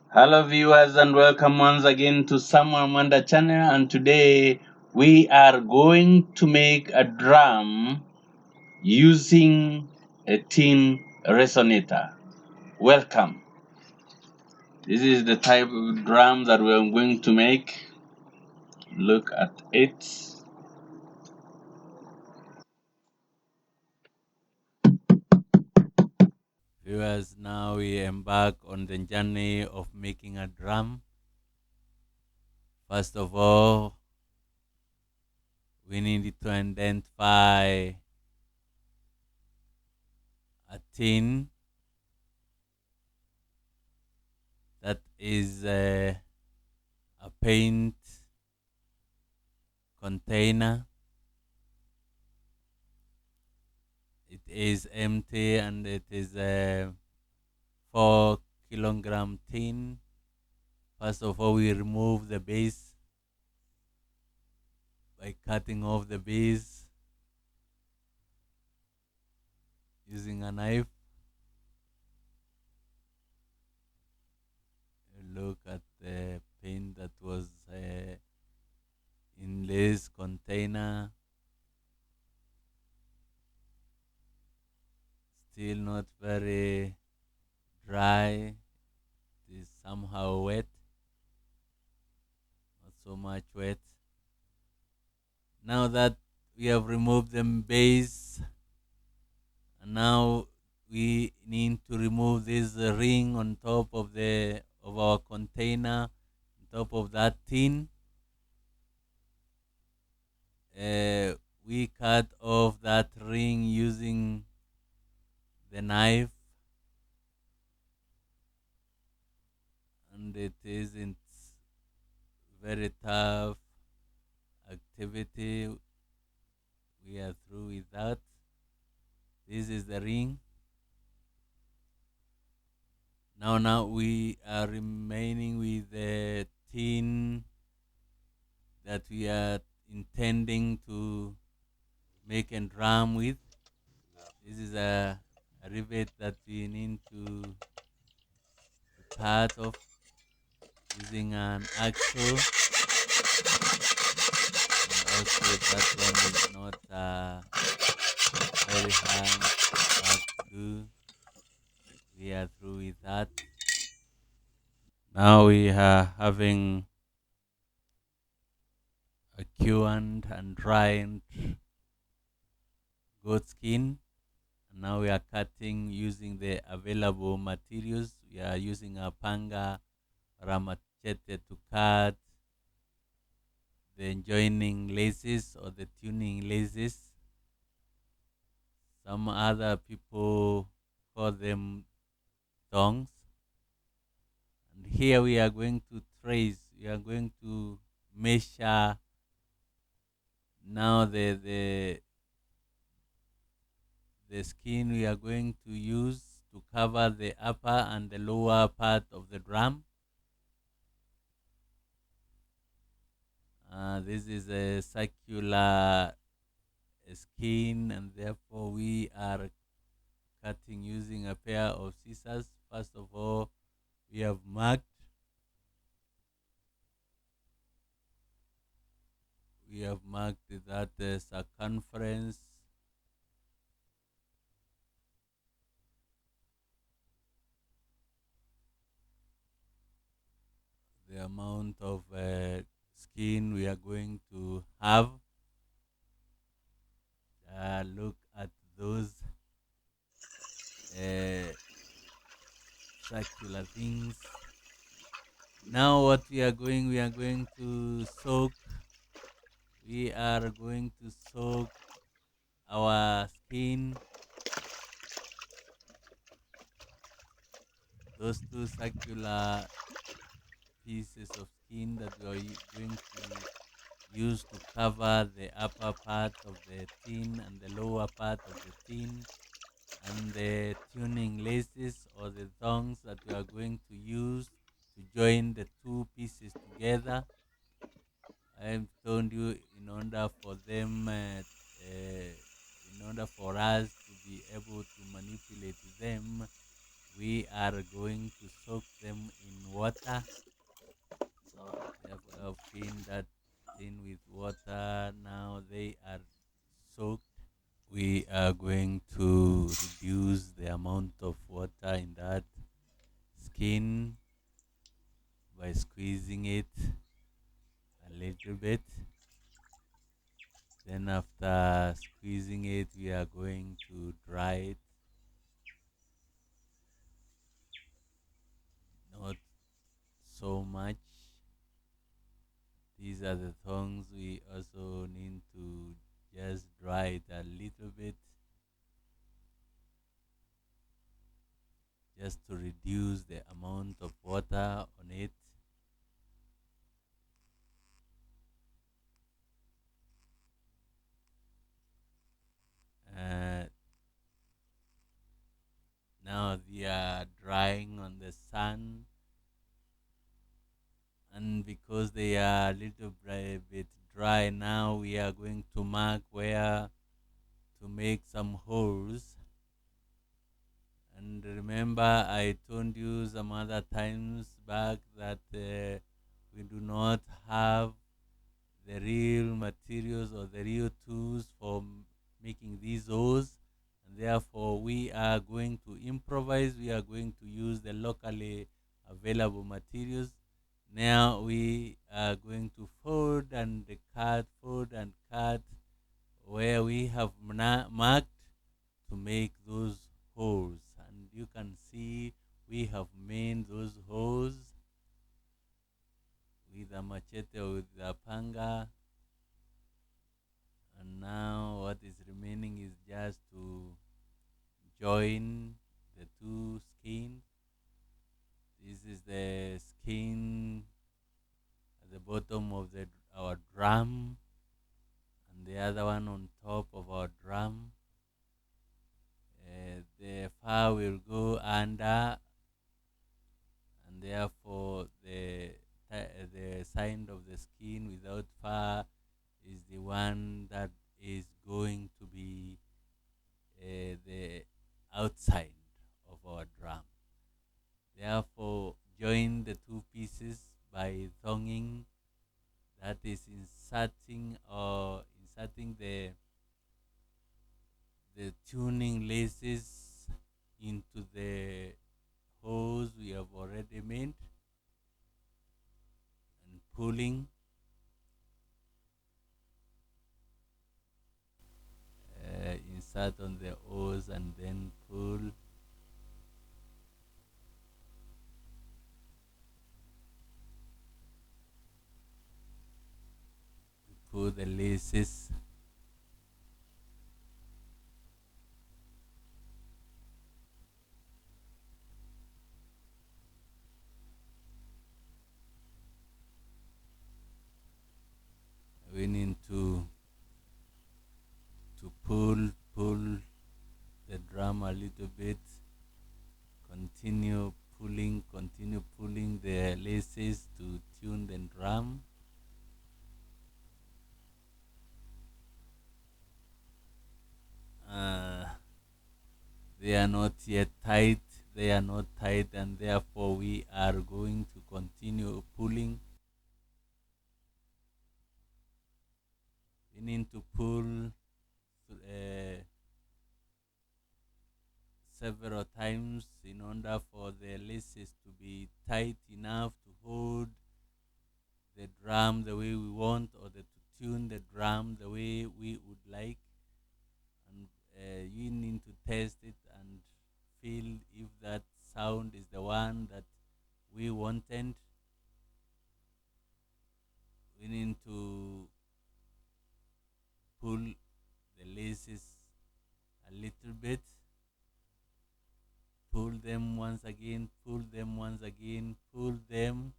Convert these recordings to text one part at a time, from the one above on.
Hello viewers and welcome once again to Samuel Manda channel, and today we are going to make a drum using a tin resonator. Welcome. This is the type of drum that we're going to make. Look at it. Viewers, now we embark on the journey of making a drum. First of all, we need to identify a tin that is a paint container. It is empty and it is a 4 kilogram tin. First of all, we remove the base by cutting off the base using a knife. Look at the paint that was in this container. Still not very dry. It is somehow wet, not so much wet. Now that we have removed the base, and now we need to remove this ring on top of our container, on top of that tin. We cut off that ring using the knife, and it isn't very tough activity. We are through with that. This is the ring. Now we are remaining with the tin that we are intending to make a drum with. This is a rivet that we need to be part of using an axle, and also that one is not very hard to do. We are through with that. Now we are having a cured and dried goat skin. And now we are cutting using the available materials. We are using a panga or a machete to cut the joining laces or the tuning laces. Some other people call them thongs. And here we are going to trace, we are going to measure now the skin we are going to use to cover the upper and the lower part of the drum. This is a circular skin, and therefore we are cutting using a pair of scissors. First of all, we have marked that circumference, the amount of skin we are going to have. Look at those uh, circular things. Now what we are going to soak. We are going to soak our skin, those two circular pieces of skin that we are going to use to cover the upper part of the tin and the lower part of the tin, and the tuning laces or the thongs that we are going to use to join the two pieces together. I have told you in order for us to be able to manipulate them, we are going to soak them in water. Therefore, I've cleaned that tin with water. Now they are soaked. We are going to reduce the amount of water in that skin by squeezing it a little bit. Then after squeezing it, we are going to dry it, not so much. These are the thongs. We also need to just dry it a little bit, just to reduce the amount of water on it. Uh, Now they are drying on the sun, and because they are a little bit dry now, we are going to mark where to make some holes. And remember, I told you some other times back that we do not have the real materials or the real tools for making these holes, and therefore we are going to improvise. We are going to use the locally available materials. Now we are going to fold and cut where we have marked to make those holes. And you can see we have made those holes with a machete or with a panga. And now what is remaining is just to join the two skin. This is the skin at the bottom of our drum, and the other one on top of our drum. The fur will go under, and therefore the side of the skin without fur is the one that is going to be the outside of our drum. Therefore, join the two pieces by thonging, that is inserting the tuning laces into the holes we have already made, and pulling. Insert on the hose and then pull the laces. We need to pull the drum a little bit. Continue pulling the laces to tune the drum. Uh, they are not yet tight. They are not tight, and therefore we are going to continue pulling. We need to pull uh, several times in order for the laces to be tight enough to hold the drum the way we want, or to tune the drum the way we would like. And you need to test it and feel if that sound is the one that we wanted. We need to pull the laces a little bit, pull them once again, pull them once again, pull them,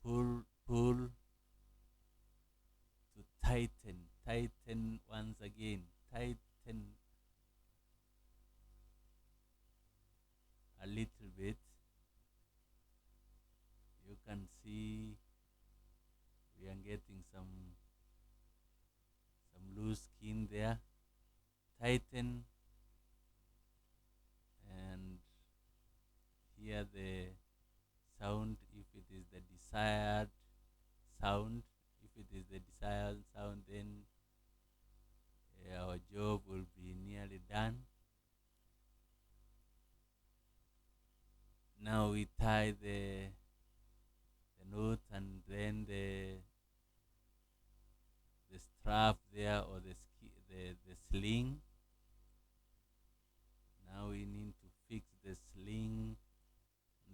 pull to tighten once again, tighten a little bit. You can see we are getting some loose skin there. Tighten, and here the sound if it is the desired sound. If it is the desired sound, then our job will be nearly done. Now we tie the knot and then the strap there, or the sling. Now we need to fix the sling.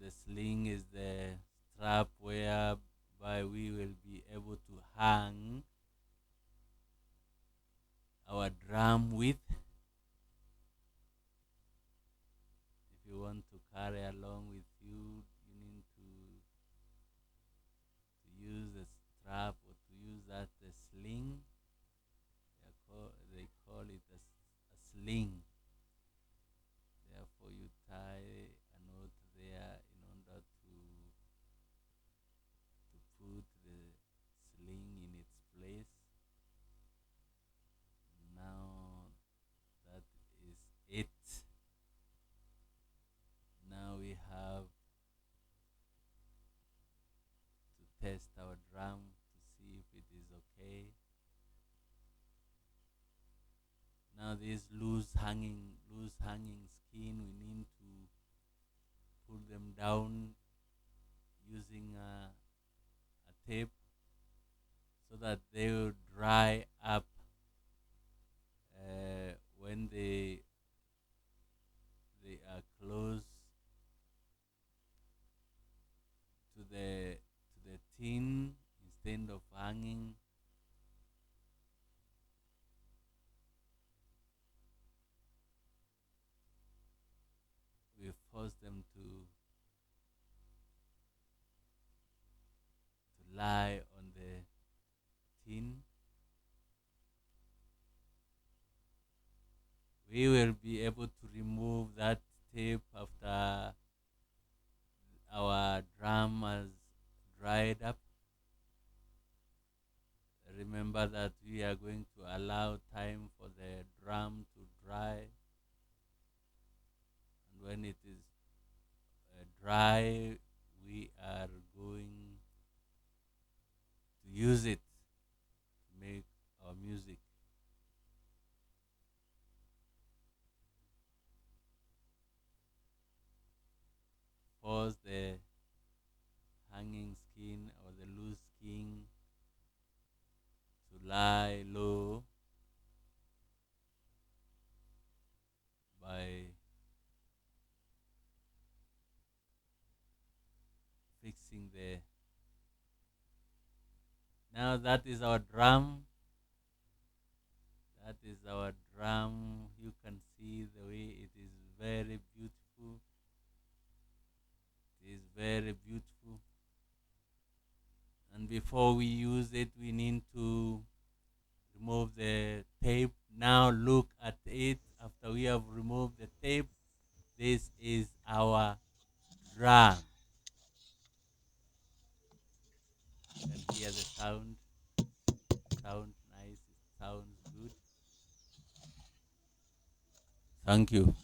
The sling is the strap whereby we will be able to hang our drum with. If you want to carry along with you, you need to use a strap, or to use that a sling. They call it a sling. Therefore, you tie a knot there in order to put the sling in its place. Now that is it. Now we have to test our drum to see if it is okay. Now this loose hanging skin, we need to pull them down using a tape, so that they will dry up when they are close to the tin. Instead of hanging, we force them to lie on the tin. We will be able to remove that tape after our drum has dried up. Remember that we are going to allow time for the drum to dry, and when it is dry, we are going to use it to make our music. Force the hanging skin or the loose skin to lie low by fixing the. Now that is our drum. That is our drum. You can see the way it is very beautiful. It is very beautiful. And before we use it, we need to remove the tape. Now look at it. After we have removed the tape, this is our drum. You can hear the sound. Sounds nice. It sounds good. Thank you.